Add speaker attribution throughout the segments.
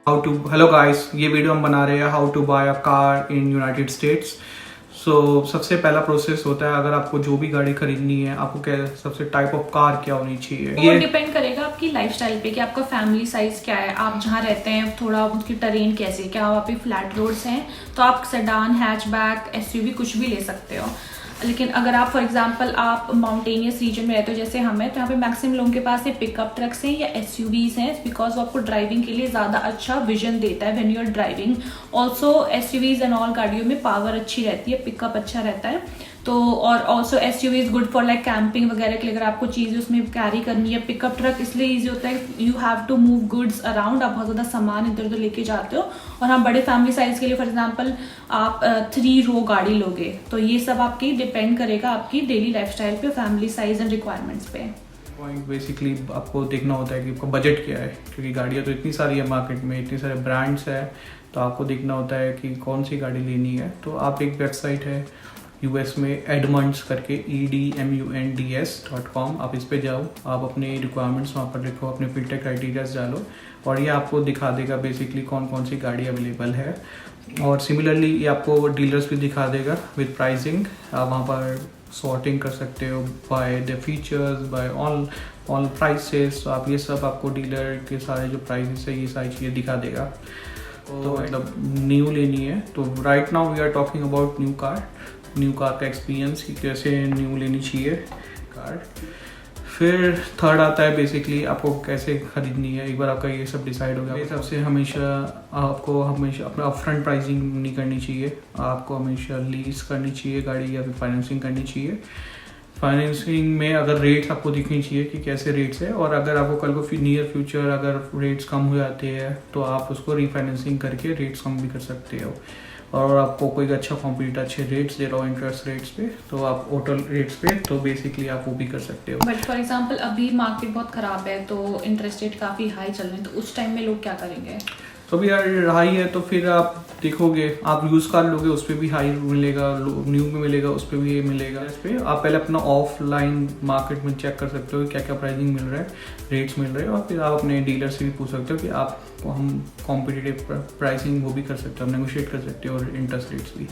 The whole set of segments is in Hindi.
Speaker 1: हाउ टू हेलो गाइस, ये वीडियो हम बना रहे हैं how to buy a car in United States. So सबसे पहला प्रोसेस होता है, अगर आपको जो भी गाड़ी खरीदनी है, आपको क्या सबसे टाइप ऑफ कार क्या होनी चाहिए।
Speaker 2: वो डिपेंड करेगा आपकी लाइफस्टाइल पे कि आपका फैमिली साइज क्या है, आप जहाँ रहते हैं थोड़ा उसकी टरेन कैसी है, क्या वहाँ पे फ्लैट रोड्स हैं तो आप सेडान, हैचबैक, एसयूवी कुछ भी ले सकते हो। लेकिन अगर आप फॉर एग्जांपल आप माउंटेनियस रीजन में रहते हो जैसे हम हैं, तो यहाँ पे मैक्सिमम लोगों के पास ये पिकअप ट्रक्स हैं या एसयूवीज हैं, बिकॉज वो आपको ड्राइविंग के लिए ज़्यादा अच्छा विजन देता है when you are driving. Also SUVs and all गाड़ियों में पावर अच्छी रहती है, पिकअप अच्छा रहता है। तो और also SUV is good for like camping वगैरह के लिए, अगर आपको चीज़ें उसमें कैरी करनी है। पिकअप ट्रक इसलिए ईजी होता है, you have to move goods around, आप बहुत ज़्यादा सामान इधर उधर लेके जाते हो। और हाँ, बड़े फैमिली साइज के लिए फॉर एग्जांपल आप 3 रो गाड़ी लोगे, तो ये सब आपकी डिपेंड करेगा आपकी डेली लाइफस्टाइल पे, फैमिली साइज एंड रिक्वायरमेंट्स पे।
Speaker 1: पॉइंट बेसिकली आपको देखना होता है कि आपका बजट क्या है, क्योंकि गाड़ियाँ तो इतनी सारी है मार्केट में, इतने सारे ब्रांड्स है, तो आपको देखना होता है कि कौन सी गाड़ी लेनी है। तो आप एक वेबसाइट है यूएस में एडमंड्स करके edmunds.com, आप इस पे जाओ, आप अपने रिक्वायरमेंट्स वहाँ पर लिखो, अपने फिल्टर क्राइटेरियाज डालो और ये आपको दिखा देगा बेसिकली कौन कौन सी गाड़ी अवेलेबल है। और सिमिलरली ये आपको डीलर्स भी दिखा देगा विद प्राइसिंग, आप वहाँ पर सॉर्टिंग कर सकते हो by the features, by all prices. तो आप ये सब आपको डीलर के सारे जो प्राइसेस है ये सारी चीज़ें दिखा देगा। तो मतलब न्यू लेनी है तो right now we are talking about new car का एक्सपीरियंस कि कैसे न्यू लेनी चाहिए कार। फिर थर्ड आता है बेसिकली आपको कैसे खरीदनी है। एक बार आपका ये सब डिसाइड हो गया, मेरे हिसाब से आपको हमेशा अपना अपफ्रंट प्राइसिंग नहीं करनी चाहिए, आपको हमेशा लीज करनी चाहिए गाड़ी या फिर फाइनेंसिंग करनी चाहिए। फाइनेंसिंग में अगर रेट्स आपको दिखनी चाहिए कि कैसे रेट्स है, और अगर आपको कल को नियर फ्यूचर अगर रेट्स कम हो जाते हैं तो आप उसको रीफाइनेंसिंग करके रेट्स कम भी कर सकते हो। और आपको कोई अच्छा कॉम्पिटिटर अच्छे रेट्स दे रहा हो इंटरेस्ट रेट्स पे, तो आप होटल रेट्स पे, तो बेसिकली आप वो भी कर सकते हो।
Speaker 2: बट फॉर एग्जांपल अभी मार्केट बहुत खराब है तो इंटरेस्ट रेट काफ़ी हाई चल रहे हैं, तो उस टाइम में लोग क्या करेंगे?
Speaker 1: तो भी यार हाई है तो फिर आप देखोगे, आप यूज़ कार लोगे उस पर भी हाई मिलेगा, न्यू में मिलेगा उस पर भी ये मिलेगा। इस पर आप पहले अपना ऑफलाइन मार्केट में चेक कर सकते हो क्या क्या प्राइसिंग मिल रहा है, रेट्स मिल रहे हैं, और फिर आप अपने डीलर से भी पूछ सकते हो कि आपको हम कॉम्पिटिटिव प्राइसिंग वो भी कर सकते हो, नेगोशिएट कर सकते हो, और इंटरेस्ट रेट्स भी।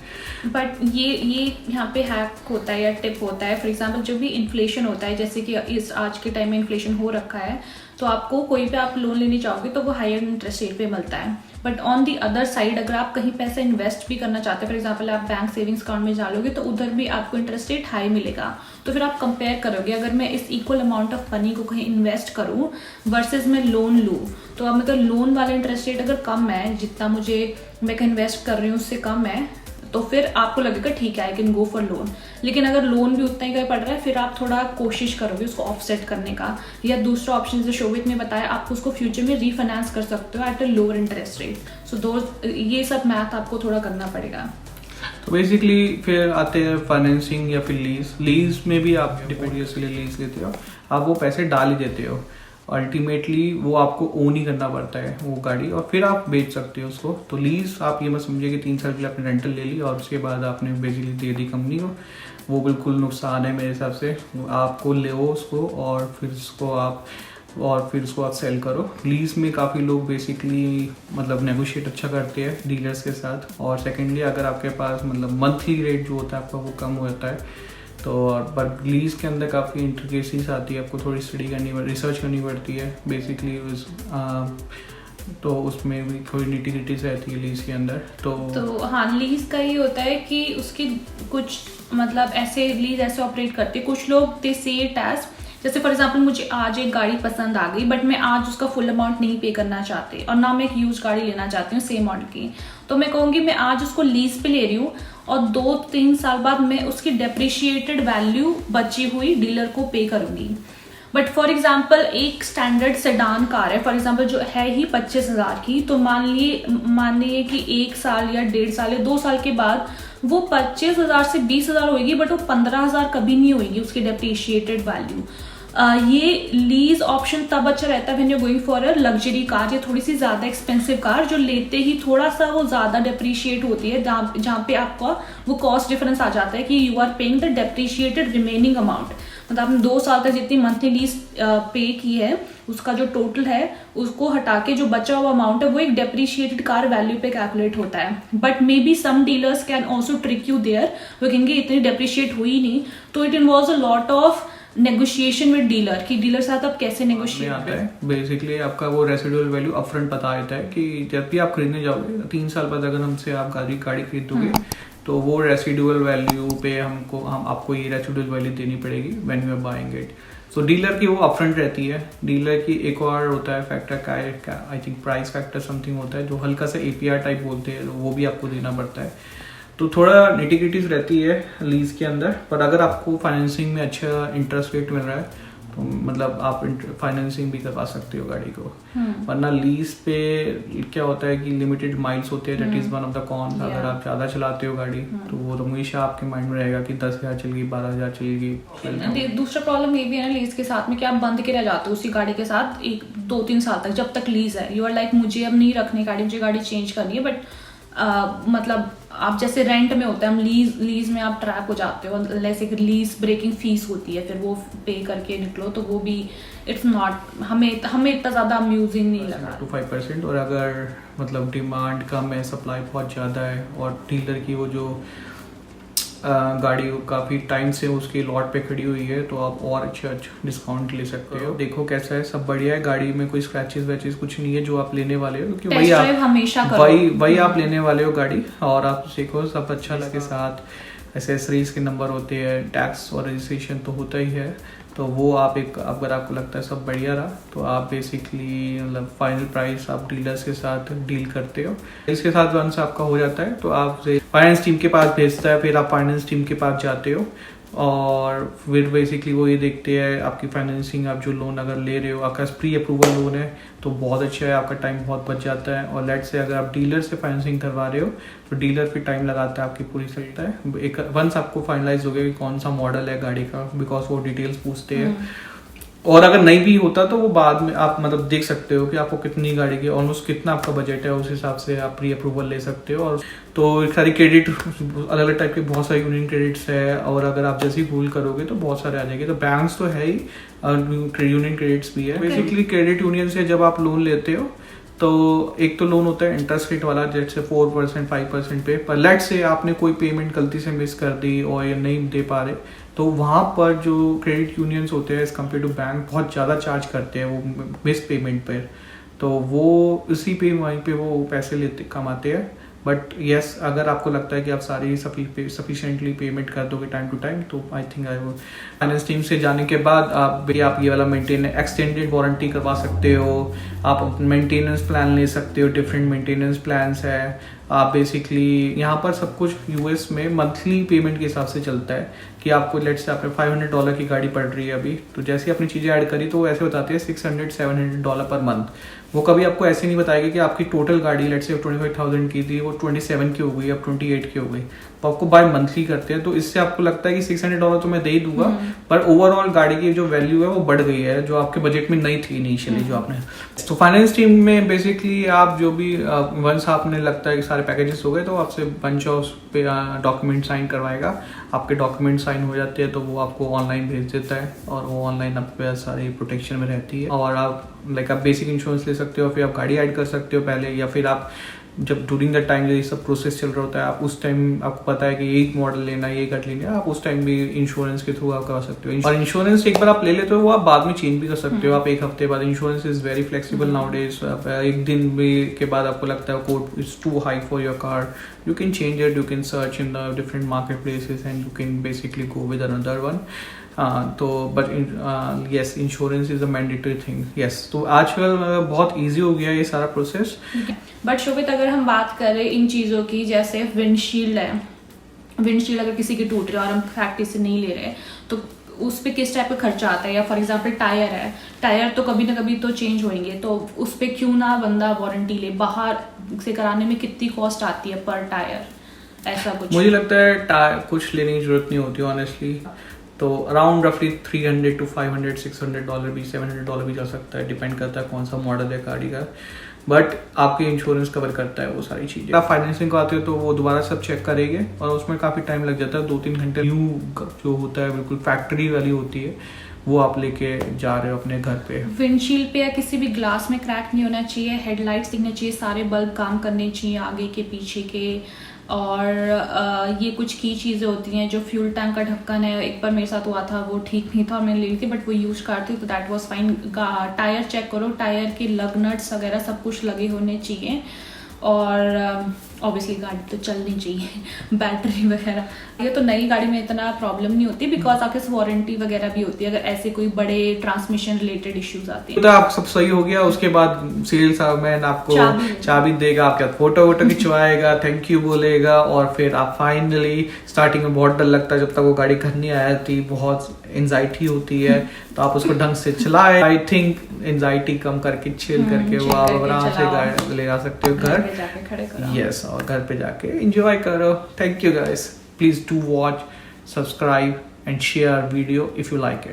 Speaker 2: बट ये यहाँ पे हैक होता है या टिप होता है, फॉर एग्जांपल जब भी इन्फ्लेशन होता है, जैसे कि इस आज के टाइम में इन्फ्लेशन हो रखा है, तो आपको कोई पे आप लोन लेने चाहोगे तो वो हायर इंटरेस्ट रेट पे मिलता है। But on the other side अगर आप कहीं पैसे इन्वेस्ट भी करना चाहते हैं, फॉर एग्जांपल आप बैंक सेविंग्स अकाउंट में डालोगे तो उधर भी आपको इंटरेस्ट रेट हाई मिलेगा। तो फिर आप कंपेयर करोगे, अगर मैं इस इक्वल अमाउंट ऑफ मनी को कहीं इन्वेस्ट करूँ वर्सेज मैं लोन लूँ, तो अब मतलब लोन वाला इंटरेस्ट रेट अगर कम है, जितना मैं कहीं इन्वेस्ट कर रही हूँ उससे कम है, तो फिर आपको लगेगा ठीक है I can go for loan. लेकिन अगर लोन भी उतना ही का पड़ रहा है, फिर आप थोड़ा कोशिश करोगे उसको ऑफसेट करने का, या दूसरा ऑप्शन जो शोभित ने बताया, आप उसको फ्यूचर में रीफाइनेंस कर सकते हो at a lower interest rate. So ये सब मैथ आपको थोड़ा करना पड़ेगा।
Speaker 1: तो बेसिकली फिर आते हैं फाइनेंसिंग या फिर लीज में भी आप डिपेंड से लीज लेते हो, आप वो पैसे डाल ही देते हो, अल्टीमेटली वो आपको ओन ही करना पड़ता है वो गाड़ी, और फिर आप बेच सकते हो उसको। तो लीज आप ये मत समझिए कि 3 साल के लिए आपने रेंटल ले ली और उसके बाद आपने बेसिकली दे दी कंपनी को, वो बिल्कुल नुकसान है मेरे हिसाब से। आपको ले उसको और फिर उसको आप सेल करो। लीज में काफ़ी लोग बेसिकली मतलब नेगोशिएट अच्छा करते हैं डीलर्स के साथ, और सेकेंडली अगर आपके पास मतलब मंथली रेट जो होता है आपका वो कम हो जाता है, तो पर लीज के अंदर काफ़ी इंट्रिकेसीज आती है, आपको थोड़ी स्टडी रिसर्च करनी पड़ती है बेसिकली तो उसमें भी थोड़ी निटी-ग्रिटीज रहती है लीज के अंदर। तो
Speaker 2: हाँ, लीज का ये होता है कि उसकी कुछ मतलब ऐसे लीज ऐसे ऑपरेट करती है, कुछ लोग दे से इट एज, जैसे फॉर एग्जांपल मुझे आज एक गाड़ी पसंद आ गई बट मैं आज उसका फुल अमाउंट नहीं पे करना चाहती और ना मैं एक यूज गाड़ी लेना चाहती हूँ सेम मॉडल की, तो मैं कहूँगी मैं आज उसको लीज पे ले रही हूँ और 2-3 साल बाद मैं उसकी डेप्रिशिएटेड वैल्यू बची हुई डीलर को पे करूंगी। बट फॉर एग्जाम्पल एक स्टैंडर्ड सेडान कार है, फॉर एग्जाम्पल जो है ही 25,000 की, तो मान लीजिए कि 1 साल या 1.5 साल या 2 साल के बाद वो 25,000 से 20,000 होगी, बट वो 15,000 कभी नहीं होगी उसकी डेप्रिशिएटेड वैल्यू। ये लीज ऑप्शन तब अच्छा रहता है when you going for a luxury car या थोड़ी सी ज्यादा एक्सपेंसिव कार, जो लेते ही थोड़ा सा वो ज्यादा डेप्रिशिएट होती है, जहाँ पे आपका वो कॉस्ट डिफरेंस आ जाता है कि you are paying the depreciated remaining amount. मतलब आपने 2 साल तक जितनी मंथली लीज पे की है उसका जो टोटल है उसको हटा के जो बचा हुआ अमाउंट है वो एक डेप्रिशिएटेड कार वैल्यू पे कैलकुलेट होता है। But maybe some dealers can also trick you there, वो कहेंगे इतनी डेप्रिशिएट हुई नहीं, तो it involves a lot of negotiation with dealer कि डीलर साथ आप कैसे नेगोशिएट
Speaker 1: आता है। बेसिकली आपका वो रेसिडुअल वैल्यू अपफ्रंट बता देता है कि जब भी आप खरीदने जाओगे 3 साल बाद अगर हमसे आप गाड़ी खरीदोगे तो वो रेसिडुअल वैल्यू पे हम आपको ये रेसिडुअल वैल्यू देनी पड़ेगी when you are buying it. So dealer की वो अपफ्रंट रहती है। डीलर की एक और होता है फैक्टर का I think price factor something होता है जो हल्का सा APR टाइप बोलते हैं, वो भी आपको देना पड़ता है। तो थोड़ा निटिग्रिटीज रहती है लीज के अंदर, पर अगर आपको फाइनेंसिंग में अच्छा इंटरेस्ट रेट मिल रहा है तो मतलब आप फाइनेंसिंग भी करवा सकते हो गाड़ी को। वरना लीज पे क्या होता है कि लिमिटेड माइल्स होते हैं, that is one of the cons. अगर आप ज्यादा चलाते हो गाड़ी तो वो हमेशा आपके माइंड में रहेगा कि 10,000 चलेगी, 12,000 चलेगी।
Speaker 2: दूसरा प्रॉब्लम ये भी है ना लीज के साथ में कि आप बंद के रह जाते हो उसी गाड़ी के साथ 1-2-3 साल तक, जब तक लीज है। यू आर लाइक मुझे अब नहीं रखनी गाड़ी, मुझे गाड़ी चेंज करनी है। बट मतलब आप जैसे रेंट में होता है, हम लीज में आप ट्रैक हो जाते हो, जैसे कि लीज ब्रेकिंग फीस होती है, फिर वो पे करके निकलो, तो वो भी इट्स नॉट हमें इतना ज़्यादा अम्यूजिंग नहीं लगा।
Speaker 1: 2-5%। और अगर मतलब डिमांड कम है, सप्लाई बहुत ज़्यादा है और डीलर की वो जो गाड़ी काफ़ी टाइम से उसकी लॉट पे खड़ी हुई है तो आप और अच्छा डिस्काउंट ले सकते हो। देखो कैसा है, सब बढ़िया है, गाड़ी में कोई स्क्रैचेस वैचेस कुछ नहीं है जो आप लेने वाले हो, क्योंकि वही आप लेने वाले हो गाड़ी। और आप देखो सब अच्छा लगे, साथ एसेसरीज के नंबर होते हैं, टैक्स और रजिस्ट्रेशन तो होता ही है। तो वो आप अगर आपको लगता है सब बढ़िया रहा तो आप बेसिकली मतलब फाइनल प्राइस आप डीलर्स के साथ डील करते हो। इसके साथ वंस आपका हो जाता है तो आप फाइनेंस टीम के पास भेजता है, फिर आप फाइनेंस टीम के पास जाते हो और फिर बेसिकली वो ये देखते हैं आपकी फाइनेंसिंग, आप जो लोन अगर ले रहे हो आपका प्री अप्रूवल लोन है तो बहुत अच्छा है, आपका टाइम बहुत बच जाता है। और लेट से अगर आप डीलर से फाइनेंसिंग करवा रहे हो तो डीलर फिर टाइम लगाता है आपकी पूरी सकता है। एक वंस आपको फाइनलाइज हो गया कि कौन सा मॉडल है गाड़ी का, बिकॉज वो डिटेल्स पूछते हैं। और अगर नहीं भी होता तो वो बाद में आप मतलब देख सकते हो कि आपको कितनी गाड़ी की ऑलमोस्ट कितना आपका बजट है, उस हिसाब से आप प्री अप्रूवल ले सकते हो। और तो सारी क्रेडिट अलग अलग टाइप के बहुत सारे यूनियन क्रेडिट्स है, और अगर आप जैसे ही भूल करोगे तो बहुत सारे आ जाएंगे। तो बैंक्स तो है ही और यूनियन क्रेडिट्स भी है। बेसिकली क्रेडिट यूनियन से जब आप लोन लेते हो तो एक तो लोन होता है इंटरेस्ट रेट वाला, जैसे 4% 5% पे, पर लेट से आपने कोई पेमेंट गलती से मिस कर दी और ये नहीं दे पा रहे तो वहाँ पर जो क्रेडिट यूनियंस होते हैं एज कम्पेयर टू बैंक बहुत ज़्यादा चार्ज करते हैं वो मिस पेमेंट पर। तो वो इसी पे वहीं पे वो पैसे कमाते हैं। बट यस, अगर आपको लगता है कि आप सारी सफिशिएंटली पेमेंट कर दोगे टाइम टू टाइम तो आई थिंक फाइनेंस टीम से जाने के बाद आप ये वाला एक्सटेंडेड वारंटी करवा सकते हो, आप मेंटेनेंस प्लान ले सकते हो, डिफरेंट मेंटेनेंस प्लान्स है। आप बेसिकली यहाँ पर सब कुछ यूएस में मंथली पेमेंट के हिसाब से चलता है कि आपको लेट से आपने $500 की गाड़ी पड़ रही है अभी, तो जैसे ही अपनी चीज़ें ऐड करी तो वो ऐसे बताते हैं $600-700 पर मंथ। वो कभी आपको ऐसे नहीं बताएगा कि आपकी टोटल गाड़ी लेट से 25,000 की थी वो 27 की हो गई, अब 28 की हो गई। तो आपको बाय मंथली करते हैं, तो इससे आपको लगता है कि $600 तो मैं दे ही दूंगा, पर ओवरऑल गाड़ी की जो वैल्यू है वो बढ़ गई है जो आपके बजट में नहीं थी इनिशियली जो आपने। तो फाइनेंस टीम में बेसिकली आप जो भी वंस आपने लगता है कि सारे पैकेजेस हो गए तो आपसे बंच ऑफ पे डॉक्यूमेंट साइन करवाएगा। आपके डॉक्यूमेंट साइन हो जाते हैं तो वो आपको ऑनलाइन भेज देता है और वो ऑनलाइन आपके पास सारी प्रोटेक्शन में रहती है। और आप आप बेसिक इंश्योरेंस ले सकते हो, फिर आप गाड़ी ऐड कर सकते हो पहले, या फिर आप जब ड्यूरिंग द टाइम ये सब प्रोसेस चल रहा होता है आप उस टाइम आपको पता है कि यही मॉडल लेना है, ये गाड़ी लेना है, आप उस टाइम भी इंश्योरेंस के थ्रू आप करा सकते हो। और इंश्योरेंस एक बार आप ले लेते हो वो आप बाद में चेंज भी कर सकते हो, आप एक हफ्ते बाद। Insurance is very flexible nowadays. एक दिन भी के बाद आपको लगता है quote is too high for your car, you can change it, you can search in the different marketplaces and you can basically go with another one. तो but yes, insurance is a mandatory thing. Yes, तो आजकल बहुत इजी हो गया ये सारा प्रोसेस।
Speaker 2: बट शोभित, अगर हम बात करें इन चीज़ों की, जैसे विंडशील्ड है, विंडशील्ड अगर किसी की टूट रही है और हम फैक्ट्री से नहीं ले रहे तो उस पर किस टाइप का खर्चा आता है। या फॉर एग्जांपल टायर है, टायर तो कभी ना कभी तो चेंज होंगे, तो उस पर क्यों ना बंदा वारंटी ले। बाहर से कराने में कितनी कॉस्ट आती है पर टायर, ऐसा कुछ?
Speaker 1: मुझे लगता है टायर कुछ लेने की जरूरत नहीं होती ऑनेस्टली। तो अराउंड रफली $300 to $500 $600 भी $700 भी जा सकता है, डिपेंड करता है कौन सा मॉडल है गाड़ी का। बट आपके इंश्योरेंस कवर करता है वो सारी चीजें। आप फाइनेंसिंग को आते हो तो वो दोबारा सब चेक करेंगे और उसमें काफी टाइम लग जाता है, 2-3 घंटे। न्यू जो होता है बिल्कुल फैक्ट्री वाली होती है, वो आप लेके जा रहे हो अपने घर पे।
Speaker 2: विंडशील्ड पे या किसी भी ग्लास में क्रैक नहीं होना चाहिए, हेडलाइट्स दिखने चाहिए, सारे बल्ब काम करने चाहिए आगे के पीछे के। और ये कुछ की चीज़ें होती हैं, जो फ्यूल टैंक का ढक्कन है, एक बार मेरे साथ हुआ था, वो ठीक नहीं था और मैंने ले ली थी, बट वो यूज करती तो that was fine. Tyre check करो, टायर के लग नट्स वगैरह सब कुछ लगे होने चाहिए। और ऑब्वियसली गाड़ी तो चलनी चाहिए, बैटरी वगैरह। ये तो नई गाड़ी में इतना प्रॉब्लम नहीं होती बिकॉज आपके वारंटी वगैरह भी होती है अगर ऐसे कोई बड़े ट्रांसमिशन रिलेटेड इश्यूज आते हैं।
Speaker 1: तो आप सब सही हो गया, उसके बाद सेल्स मैन आपको चाबी देगा, आपके फोटो वोटो खिंचवाएगा, थैंक यू बोलेगा, और फिर आप फाइनली, स्टार्टिंग में बहुत डर लगता है जब तक वो गाड़ी घर नहीं आया थी, बहुत एंजाइटी होती है, तो आप उसको ढंग से चलाए। आई थिंक एंजाइटी कम करके चिल करके वो आप आराम से गाड़ी ले जा सकते हो घर। यस, और घर पे जाके एंजॉय करो। Thank you guys, please do watch, subscribe and share video if you like it.